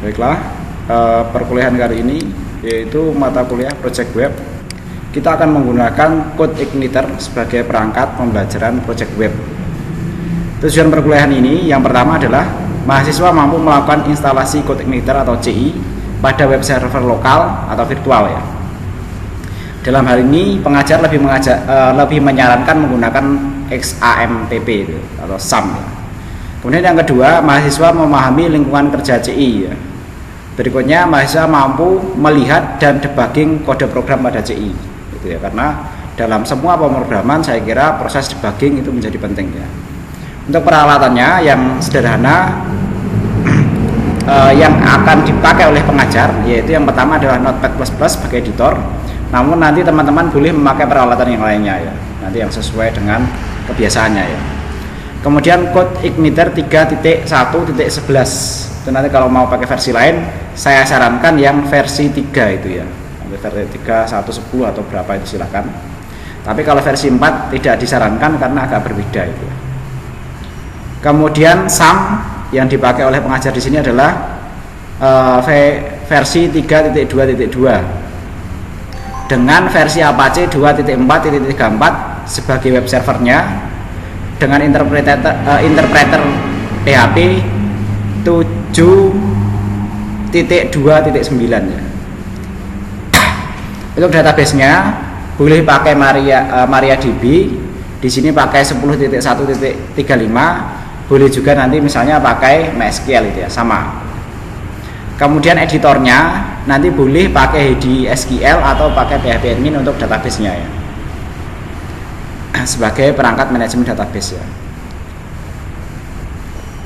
Baiklah, perkuliahan kali ini yaitu mata kuliah Project Web. Kita akan menggunakan CodeIgniter sebagai perangkat pembelajaran Project Web. Tujuan perkuliahan ini yang pertama adalah mahasiswa mampu melakukan instalasi CodeIgniter atau CI pada web server lokal atau virtual ya. Dalam hal ini pengajar lebih menyarankan menggunakan XAMPP itu, atau SAM ya. Kemudian yang kedua, mahasiswa memahami lingkungan kerja CI ya. Berikutnya, mahasiswa mampu melihat dan debugging kode program pada CI gitu ya, karena dalam semua pemrograman saya kira proses debugging itu menjadi penting ya. Untuk peralatannya yang sederhana yang akan dipakai oleh pengajar, yaitu yang pertama adalah Notepad++ sebagai editor. Namun nanti teman-teman boleh memakai peralatan yang lainnya ya, nanti yang sesuai dengan kebiasaannya ya. Kemudian CodeIgniter 3.1.11 itu nanti kalau mau pakai versi lain saya sarankan yang versi 3 itu ya, versi 3, 1, 10 atau berapa itu silahkan. Tapi kalau versi 4 tidak disarankan karena agak berbeda itu. Kemudian SAM yang dipakai oleh pengajar di sini adalah versi 3.2.2 dengan versi Apache 2.4.34 sebagai web servernya dengan interpreter PHP 7.2.9 ya. Untuk database-nya boleh pakai MariaDB, di sini pakai 10.1.35, boleh juga nanti misalnya pakai MySQL itu ya, sama. Kemudian editornya nanti boleh pakai HDSQL atau pakai PHP admin untuk database-nya ya, sebagai perangkat manajemen database ya.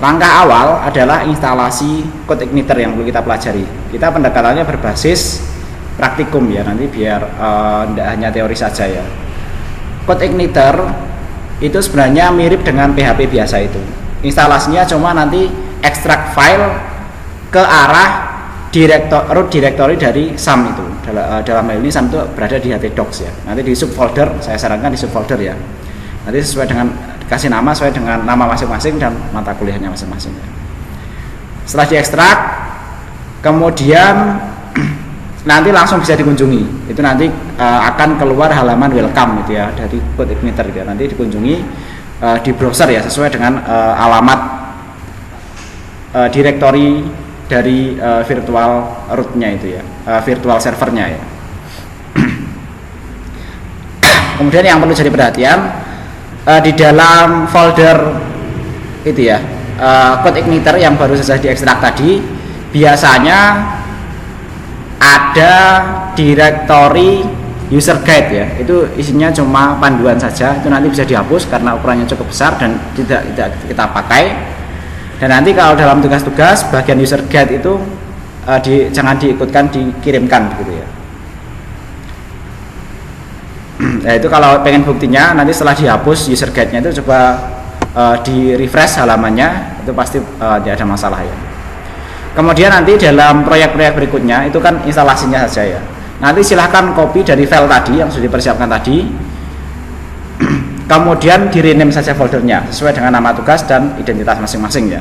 Langkah awal adalah instalasi CodeIgniter yang perlu kita pelajari. Kita pendekatannya berbasis praktikum ya, nanti biar tidak hanya teori saja ya. CodeIgniter itu sebenarnya mirip dengan PHP biasa itu. Instalasinya cuma nanti ekstrak file ke arah root directory dari SAM itu. Dalam hal ini SAM itu berada di htdocs ya. Nanti di subfolder, saya sarankan di subfolder ya. Nanti sesuai dengan kasih nama sesuai dengan nama masing-masing dan mata kuliahnya masing-masing ya. Setelah diekstrak, kemudian nanti langsung bisa dikunjungi. Itu nanti akan keluar halaman welcome gitu ya dari CodeIgniter gitu ya. Nanti dikunjungi di browser ya, sesuai dengan alamat directory dari virtual rootnya itu ya, virtual servernya ya. Kemudian yang perlu jadi perhatian, di dalam folder itu ya, CodeIgniter yang baru saja diekstrak tadi, biasanya ada directory user guide ya. Itu isinya cuma panduan saja, itu nanti bisa dihapus karena ukurannya cukup besar dan tidak kita pakai. Dan nanti kalau dalam tugas-tugas bagian user guide itu jangan diikutkan, dikirimkan gitu ya. Nah itu kalau pengen buktinya nanti setelah dihapus user guide-nya itu coba di refresh halamannya, itu pasti tidak ada masalah ya. Kemudian nanti dalam proyek-proyek berikutnya itu kan instalasinya saja ya. Nanti silahkan copy dari file tadi yang sudah dipersiapkan tadi, kemudian di rename saja foldernya sesuai dengan nama tugas dan identitas masing-masing ya.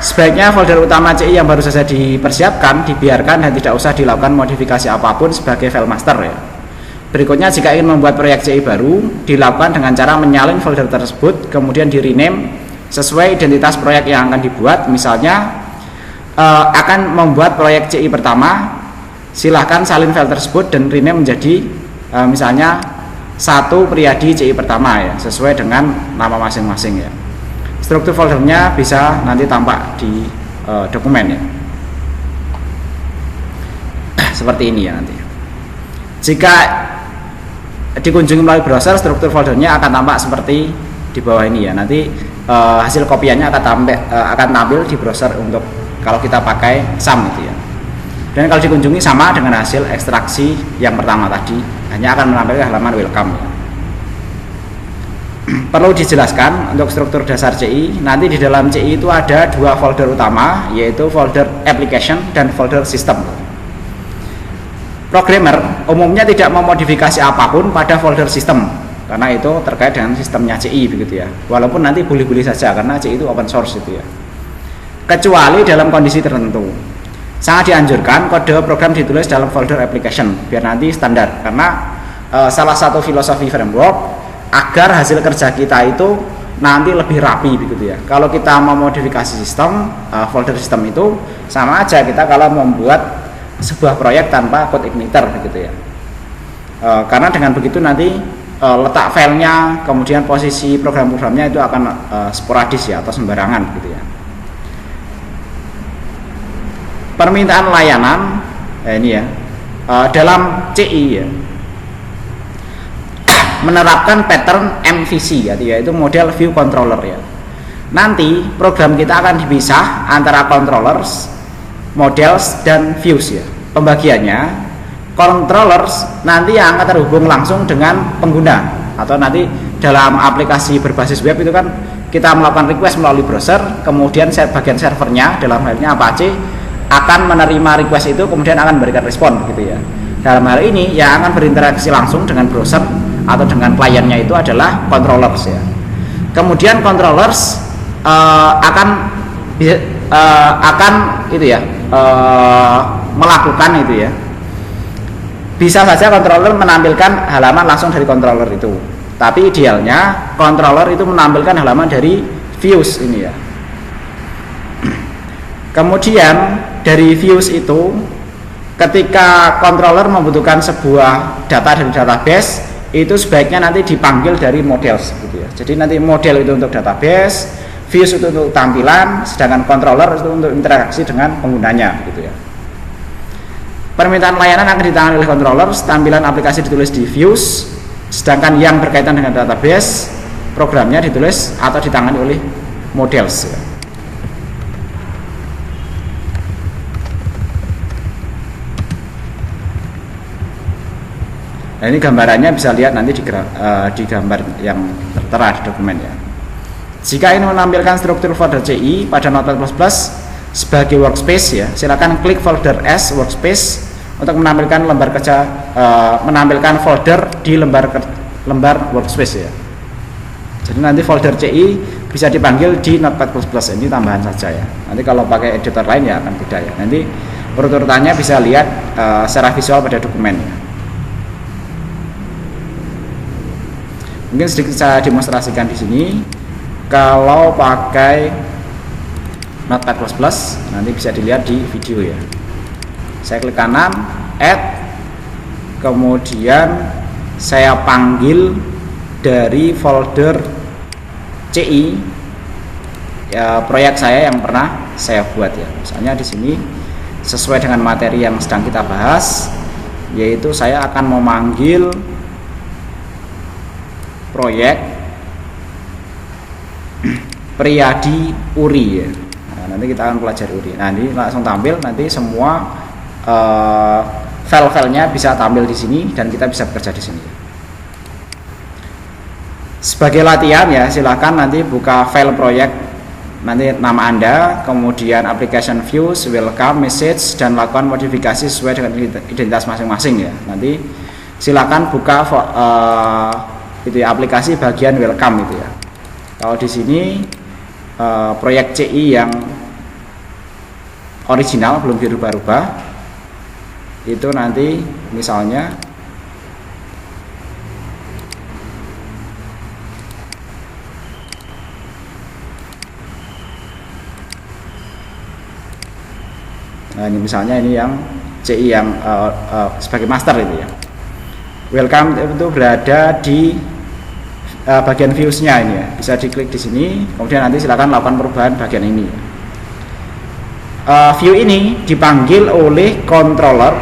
Sebaiknya folder utama CI yang baru saja dipersiapkan dibiarkan dan tidak usah dilakukan modifikasi apapun sebagai file master ya. Berikutnya jika ingin membuat proyek CI baru, dilakukan dengan cara menyalin folder tersebut kemudian di rename sesuai identitas proyek yang akan dibuat. Misalnya akan membuat proyek CI pertama, silahkan salin file tersebut dan rename menjadi misalnya 1 Priyadi CI pertama ya, sesuai dengan nama masing-masing ya. Struktur foldernya bisa nanti tampak di dokumen ya, seperti ini ya nanti. Jika dikunjungi melalui browser, struktur foldernya akan tampak seperti di bawah ini ya. Nanti hasil kopiannya akan tampil di browser untuk kalau kita pakai SAM itu ya. Dan kalau dikunjungi sama dengan hasil ekstraksi yang pertama tadi, hanya akan menampilkan halaman welcome ya. Perlu dijelaskan untuk struktur dasar CI, nanti di dalam CI itu ada 2 folder utama, yaitu folder application dan folder system. Programmer umumnya tidak memodifikasi apapun pada folder system karena itu terkait dengan sistemnya CI begitu ya. Walaupun nanti boleh-boleh saja karena CI itu open source itu ya. kecuali dalam kondisi tertentu. Sangat dianjurkan kode program ditulis dalam folder application biar nanti standar, karena salah satu filosofi framework agar hasil kerja kita itu nanti lebih rapi begitu ya. Kalau kita mau modifikasi sistem, folder sistem itu sama aja kita kalau membuat sebuah proyek tanpa code igniter begitu ya. Karena dengan begitu nanti letak filenya, kemudian posisi program-programnya itu akan sporadis ya, atau sembarangan gitu ya. Permintaan layanan ini ya, dalam CI ya, menerapkan pattern MVC ya, yaitu model view controller ya. Nanti program kita akan dipisah antara controllers, models, dan views ya. Pembagiannya, controllers nanti yang akan terhubung langsung dengan pengguna, atau nanti dalam aplikasi berbasis web itu kan kita melakukan request melalui browser, kemudian bagian servernya dalam halnya Apache akan menerima request itu, kemudian akan memberikan respon gitu ya. Dalam hal ini yang akan berinteraksi langsung dengan browser atau dengan kliennya itu adalah controllers ya. Kemudian controllers akan itu ya, melakukan itu ya. Bisa saja controller menampilkan halaman langsung dari controller itu, tapi idealnya controller itu menampilkan halaman dari views ini ya. Kemudian dari views itu, ketika controller membutuhkan sebuah data dari database, itu sebaiknya nanti dipanggil dari models gitu ya. Jadi nanti model itu untuk database, views itu untuk tampilan, sedangkan controller itu untuk interaksi dengan penggunanya gitu ya. Permintaan layanan akan ditangani oleh controller, tampilan aplikasi ditulis di views, sedangkan yang berkaitan dengan database, programnya ditulis atau ditangani oleh models ya. Nah, ini gambarannya bisa lihat nanti di gambar yang tertera di dokumen ya. Jika ingin menampilkan struktur folder CI pada Notepad++ sebagai workspace ya, silakan klik folder S workspace untuk menampilkan lembar kerja, menampilkan folder di lembar workspace ya. Jadi nanti folder CI bisa dipanggil di Notepad++, ini tambahan saja ya. Nanti kalau pakai editor lain ya akan beda ya. Nanti urut-urutannya bisa lihat secara visual pada dokumen ya. Mungkin sedikit saya demonstrasikan di sini. Kalau pakai Notepad++, nanti bisa dilihat di video ya. Saya klik kanan, add, kemudian saya panggil dari folder CI ya, proyek saya yang pernah saya buat ya. Misalnya di sini sesuai dengan materi yang sedang kita bahas, yaitu saya akan memanggil proyek Priyadi Uri ya. Nah, nanti kita akan pelajari Uri. Nah, ini langsung tampil, nanti semua file-filenya bisa tampil di sini dan kita bisa bekerja di sini. Sebagai latihan ya, silakan nanti buka file proyek, nanti nama Anda, kemudian application views, welcome, message, dan lakukan modifikasi sesuai dengan identitas masing-masing ya. Nanti silakan buka itu ya, aplikasi bagian welcome itu ya. Kalau di sini proyek CI yang original belum dirubah-rubah, itu nanti misalnya nah ini misalnya ini yang CI yang sebagai master itu ya. Welcome itu berada di bagian viewsnya ini ya, bisa diklik di sini, kemudian nanti silakan lakukan perubahan bagian ini. View ini dipanggil oleh controller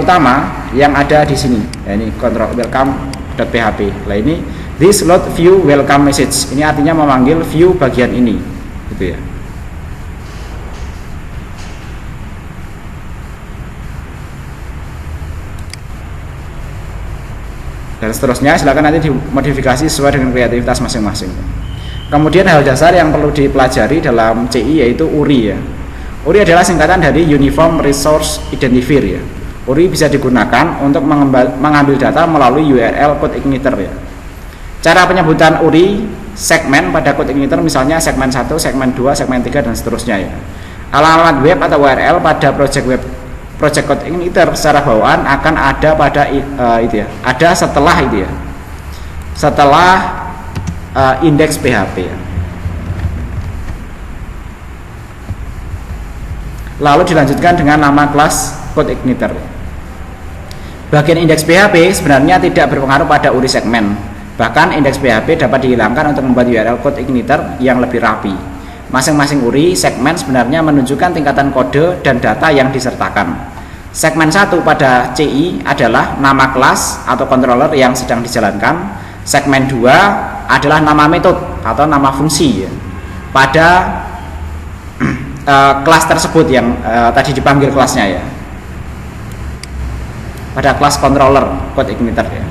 utama yang ada di sini. Ya, ini control welcome.php. Nah ini this load view welcome message. Ini artinya memanggil view bagian ini, gitu ya. Dan seterusnya silakan nanti dimodifikasi sesuai dengan kreativitas masing-masing. Kemudian hal dasar yang perlu dipelajari dalam CI yaitu URI ya. URI adalah singkatan dari Uniform Resource Identifier ya. URI bisa digunakan untuk mengambil data melalui URL code igniter ya. Cara penyebutan URI segmen pada code igniter misalnya segmen 1, segmen 2, segmen 3 dan seterusnya ya. Alamat web atau URL pada project code igniter secara bawaan akan ada pada itu ya. Ada setelah itu ya. Setelah indeks PHP ya. Lalu dilanjutkan dengan nama kelas code igniter. Bagian indeks PHP sebenarnya tidak berpengaruh pada URI segmen. Bahkan indeks PHP dapat dihilangkan untuk membuat URL code igniter yang lebih rapi. Masing-masing URI segmen sebenarnya menunjukkan tingkatan kode dan data yang disertakan. Segmen 1 pada CI adalah nama kelas atau controller yang sedang dijalankan. Segmen 2 adalah nama metode atau nama fungsi ya. Pada kelas tersebut yang tadi dipanggil kelasnya ya, pada kelas controller code igniter ya,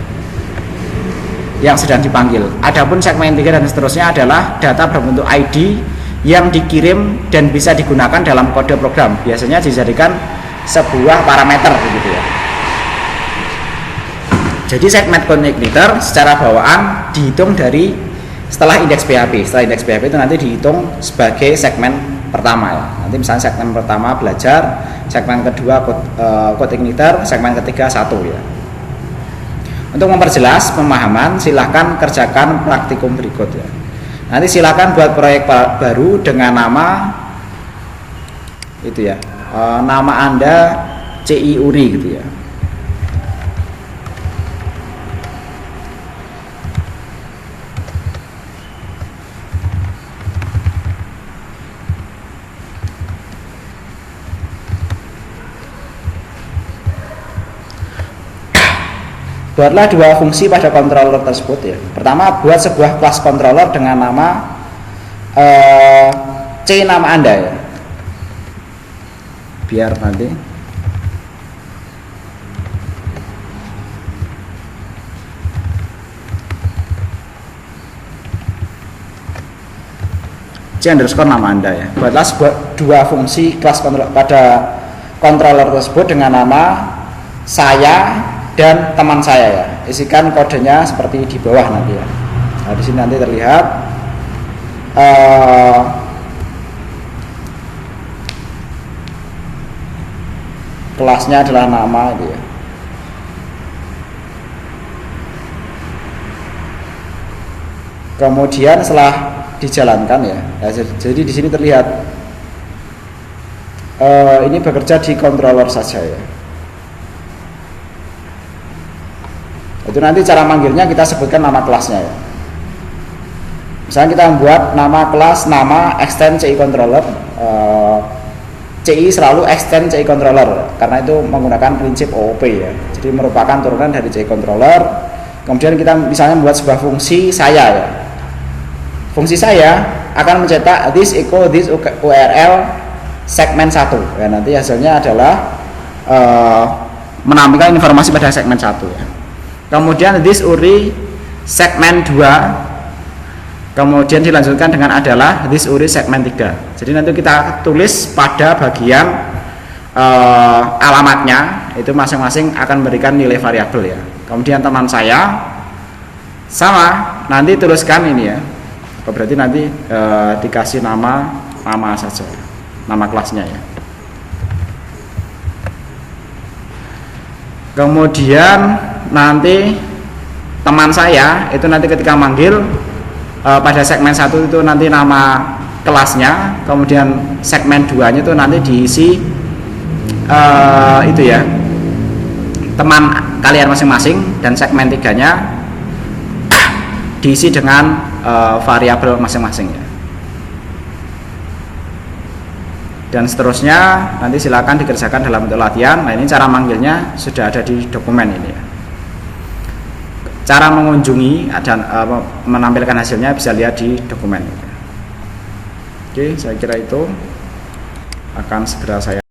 yang sedang dipanggil. Adapun segmen 3 dan seterusnya adalah data berbentuk ID yang dikirim dan bisa digunakan dalam kode program, biasanya dijadikan sebuah parameter begitu ya. Jadi segmen code igniter secara bawaan dihitung dari setelah indeks PHP. Setelah indeks PHP itu nanti dihitung sebagai segmen pertama ya. Nanti misalnya segmen pertama belajar, segmen kedua code igniter, segmen ketiga 1 ya. Untuk memperjelas pemahaman silahkan kerjakan praktikum berikut ya. Nanti silahkan buat proyek baru dengan nama itu ya, nama Anda CI URI gitu ya. Buatlah dua fungsi pada controller tersebut ya. Pertama, buat sebuah kelas controller dengan nama C nama Anda ya. Biar nanti C underscore nama Anda ya. Buatlah dua fungsi kelas controller pada controller tersebut dengan nama saya dan teman saya ya. Isikan kodenya seperti di bawah nanti ya. Nah, di sini nanti terlihat kelasnya adalah nama itu ya. Kemudian setelah dijalankan ya, jadi di sini terlihat ini bekerja di controller saja ya. Itu nanti cara manggilnya kita sebutkan nama kelasnya ya. Misalnya kita membuat nama kelas nama extend CI controller, CI selalu extend CI controller karena itu menggunakan prinsip OOP ya. Jadi merupakan turunan dari CI controller. Kemudian kita misalnya membuat sebuah fungsi saya ya. Fungsi saya akan mencetak this equal this URL segmen 1 ya. Nanti hasilnya adalah menampilkan informasi pada segmen 1 ya. Kemudian this URI segmen 2, kemudian dilanjutkan dengan adalah this URI segmen 3. Jadi nanti kita tulis pada bagian alamatnya itu masing-masing akan memberikan nilai variabel ya. Kemudian teman saya sama nanti tuliskan ini ya. Berarti nanti dikasih nama saja, nama kelasnya ya. Kemudian nanti teman saya itu nanti ketika manggil pada segmen 1 itu nanti nama kelasnya, kemudian segmen 2 nya itu nanti diisi itu ya teman kalian masing-masing, dan segmen 3 nya diisi dengan variabel masing-masing ya. Dan seterusnya nanti silakan dikerjakan dalam bentuk latihan. Nah, ini cara manggilnya sudah ada di dokumen ini ya. Cara mengunjungi dan menampilkan hasilnya bisa lihat di dokumen. Oke, saya kira itu akan segera saya